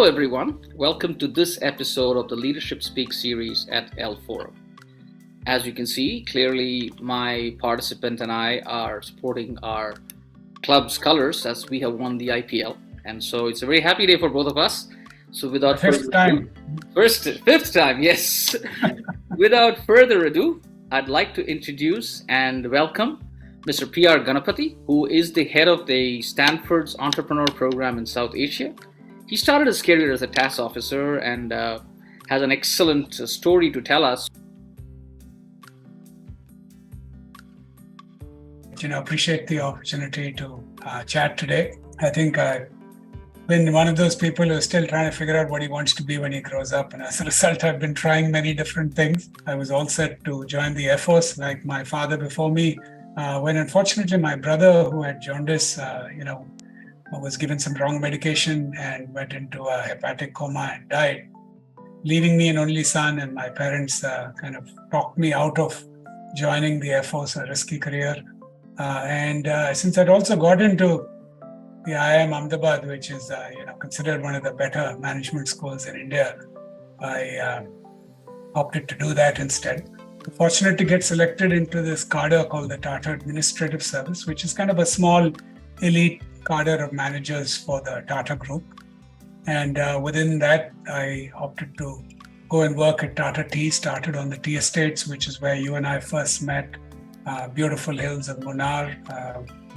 Hello, everyone. Welcome to this episode of the Leadership Speak series at L Forum. As you can see, clearly my participant and I are sporting our club's colors as we have won the IPL. And so it's a very happy day for both of us. So without fifth time, yes. Without further ado, I'd like to introduce and welcome Mr. P R Ganapathy, who is the head of the Stanford's Entrepreneur Program in South Asia. He started his career as a task officer and has an excellent story to tell us. Appreciate the opportunity to chat today. I think I've been one of those people who is still trying to figure out what he wants to be when he grows up. And as a result, I've been trying many different things. I was all set to join the Air Force like my father before me. When unfortunately my brother, who had jaundice, was given some wrong medication and went into a hepatic coma and died, leaving me an only son. And my parents kind of talked me out of joining the Air Force, a risky career. And since I'd also got into the IIM Ahmedabad, which is considered one of the better management schools in India, I opted to do that instead. Fortunate to get selected into this cadre called the Tata Administrative Service, which is kind of a small elite cadre of managers for the Tata Group. And within that, I opted to go and work at Tata Tea, started on the tea estates, which is where you and I first met, beautiful hills of Munnar.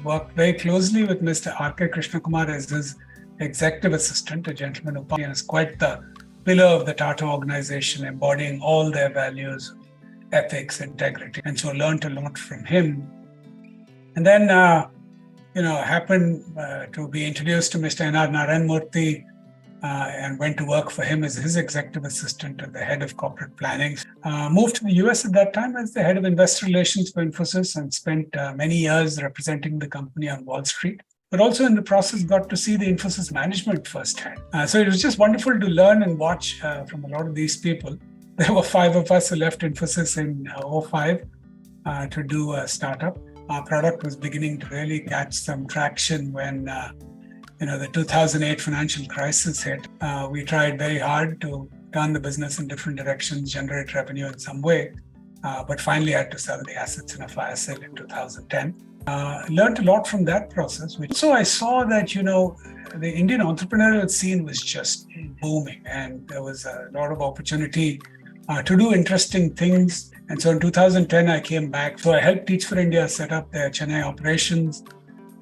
Worked very closely with Mr. R.K. Krishnakumar as his executive assistant, a gentleman who is quite the pillar of the Tata organization, embodying all their values, ethics, integrity. And so learned a lot from him. And then happened to be introduced to Mr. N.R. Narayanmurthy and went to work for him as his executive assistant and the head of corporate planning. Moved to the US at that time as the head of investor relations for Infosys and spent many years representing the company on Wall Street. But also in the process got to see the Infosys management firsthand. So it was just wonderful to learn and watch from a lot of these people. There were 5 of us who left Infosys in 2005 to do a startup. Our product was beginning to really catch some traction when the 2008 financial crisis hit. We tried very hard to turn the business in different directions, generate revenue in some way, but finally had to sell the assets in a fire sale in 2010. Learned a lot from that process. So I saw that, the Indian entrepreneurial scene was just booming and there was a lot of opportunity to do interesting things. And so in 2010, I came back. So I helped Teach for India set up their Chennai operations,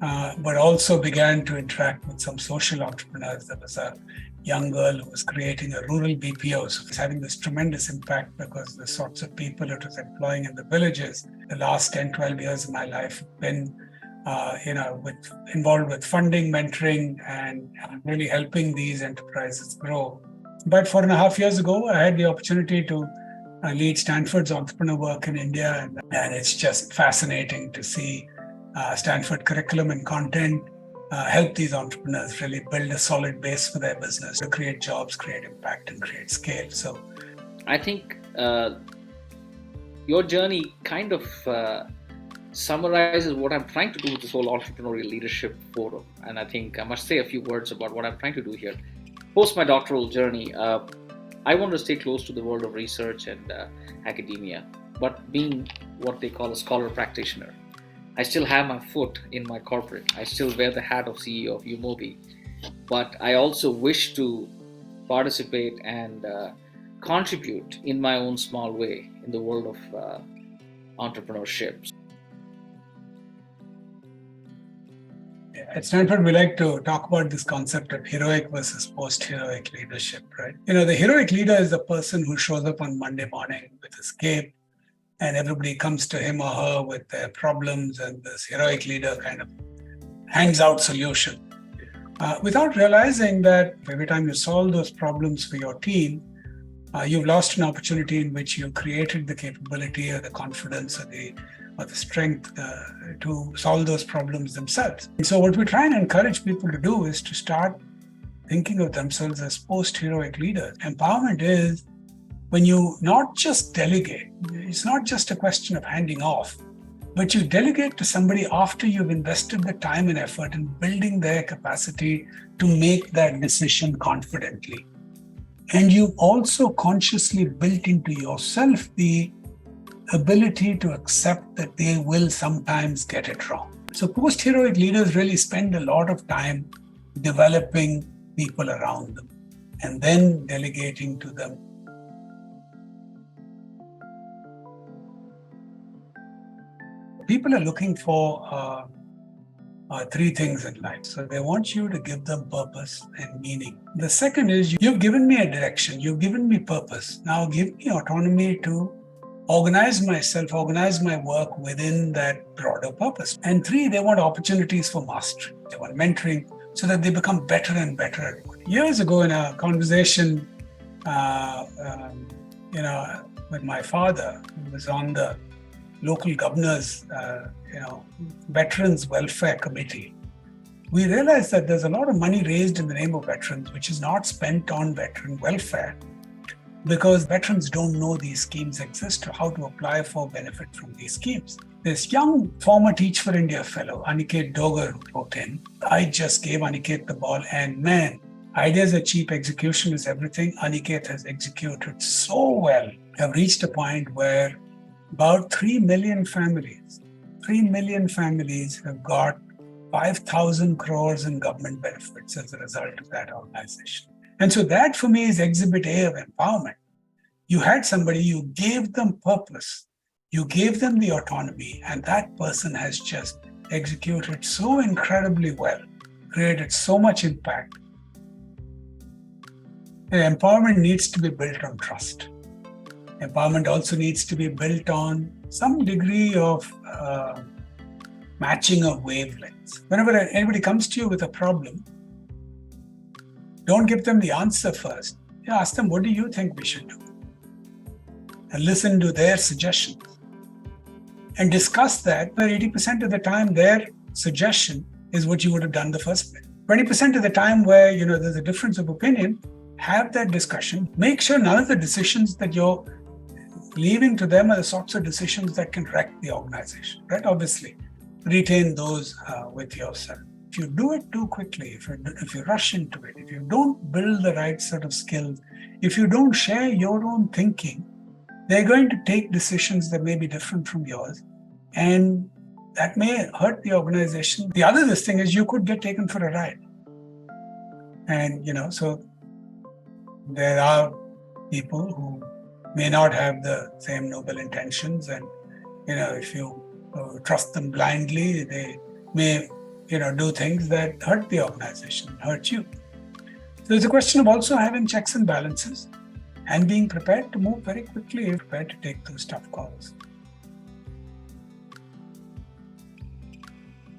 but also began to interact with some social entrepreneurs. There was a young girl who was creating a rural BPO. So it was having this tremendous impact because the sorts of people it was employing in the villages. The last 10, 12 years of my life have been involved with funding, mentoring, and really helping these enterprises grow. About 4.5 years ago, I had the opportunity to lead Stanford's entrepreneur work in India. And it's just fascinating to see Stanford curriculum and content help these entrepreneurs really build a solid base for their business to create jobs, create impact, and create scale. So I think your journey kind of summarizes what I'm trying to do with this whole entrepreneurial leadership forum. And I think I must say a few words about what I'm trying to do here. Post my doctoral journey, I wanted to stay close to the world of research and academia, but being what they call a scholar practitioner. I still have my foot in my corporate. I still wear the hat of CEO of Umobi, but I also wish to participate and contribute in my own small way in the world of entrepreneurship. At Stanford, we like to talk about this concept of heroic versus post-heroic leadership, right? The heroic leader is the person who shows up on Monday morning with his cape and everybody comes to him or her with their problems, and this heroic leader kind of hands out solutions without realizing that every time you solve those problems for your team, you've lost an opportunity in which you created the capability or the confidence or the strength to solve those problems themselves. And so what we try and encourage people to do is to start thinking of themselves as post-heroic leaders. Empowerment is when you not just delegate, it's not just a question of handing off, but you delegate to somebody after you've invested the time and effort in building their capacity to make that decision confidently. And you've also consciously built into yourself the ability to accept that they will sometimes get it wrong. So post-heroic leaders really spend a lot of time developing people around them and then delegating to them. People are looking for three things in life. So they want you to give them purpose and meaning. The second is, you've given me a direction, you've given me purpose. Now give me autonomy to organize myself, organize my work within that broader purpose. And three, they want opportunities for mastery. They want mentoring so that they become better and better at it. Years ago in a conversation, with my father, who was on the local governor's, Veterans Welfare Committee, we realized that there's a lot of money raised in the name of veterans, which is not spent on veteran welfare, because veterans don't know these schemes exist or how to apply for benefit from these schemes. This young former Teach for India fellow, Aniket Dogar, who wrote in, I just gave Aniket the ball, and man, ideas are cheap, execution is everything. Aniket has executed so well. Have reached a point where about 3 million families have got 5,000 crores in government benefits as a result of that organization. And so that for me is exhibit A of empowerment. You had somebody, you gave them purpose, you gave them the autonomy, and that person has just executed so incredibly well, created so much impact. And empowerment needs to be built on trust. Empowerment also needs to be built on some degree of matching of wavelengths. Whenever anybody comes to you with a problem, don't give them the answer first. You ask them, what do you think we should do? And listen to their suggestions. And discuss that, where 80% of the time their suggestion is what you would have done the first place. 20% of the time where there's a difference of opinion, have that discussion. Make sure none of the decisions that you're leaving to them are the sorts of decisions that can wreck the organization, right? Obviously, retain those with yourself. If you do it too quickly, if you rush into it, if you don't build the right sort of skills, if you don't share your own thinking, they're going to take decisions that may be different from yours, and that may hurt the organization. The other thing is you could get taken for a ride. And, so there are people who may not have the same noble intentions, and if you trust them blindly, they may do things that hurt the organization, hurt you. So it's a question of also having checks and balances and being prepared to move very quickly, prepared to take those tough calls.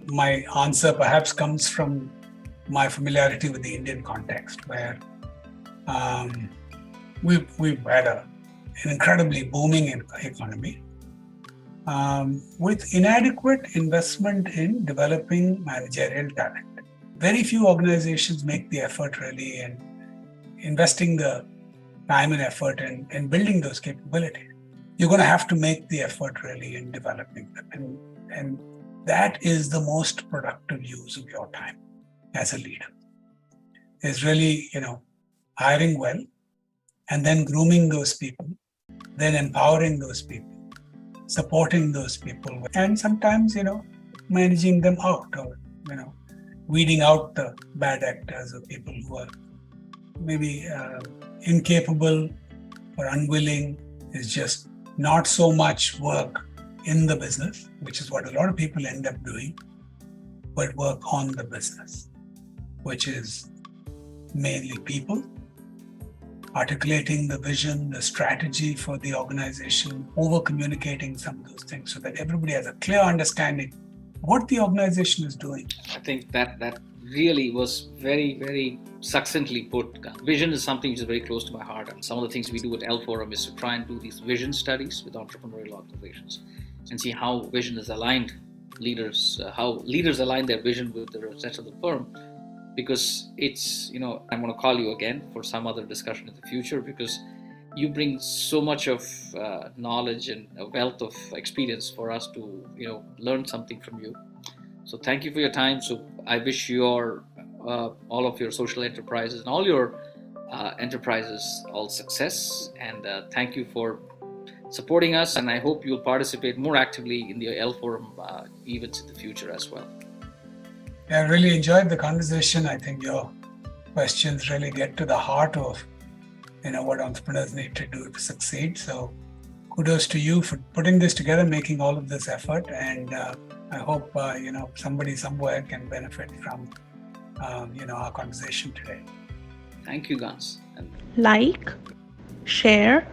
My answer perhaps comes from my familiarity with the Indian context, where we've had an incredibly booming economy with inadequate investment in developing managerial talent. Very few organizations make the effort really in investing the time and effort in building those capabilities. You're going to have to make the effort really in developing them. And that is the most productive use of your time as a leader. Is really, hiring well and then grooming those people, then empowering those people, supporting those people, and sometimes, managing them out, or, weeding out the bad actors or people who are maybe incapable or unwilling. Is just not so much work in the business, which is what a lot of people end up doing, but work on the business, which is mainly people, articulating the vision, the strategy for the organization, over-communicating some of those things so that everybody has a clear understanding what the organization is doing. I think that really was very, very succinctly put. Vision is something which is very close to my heart, and some of the things we do at L Forum is to try and do these vision studies with entrepreneurial organizations and see how vision is aligned, how leaders align their vision with the rest of the firm. Because it's, I'm going to call you again for some other discussion in the future, because you bring so much of knowledge and a wealth of experience for us to learn something from you. So thank you for your time. So I wish your all of your social enterprises and all your enterprises all success, and thank you for supporting us, and I hope you'll participate more actively in the L Forum events in the future as well. Yeah, I really enjoyed the conversation. I think your questions really get to the heart of what entrepreneurs need to do to succeed. So kudos to you for putting this together, making all of this effort, and I hope somebody somewhere can benefit from our conversation today. Thank you, Gans. Like, share,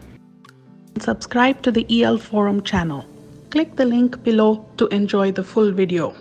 and subscribe to the EL Forum channel. Click the link below to enjoy the full video.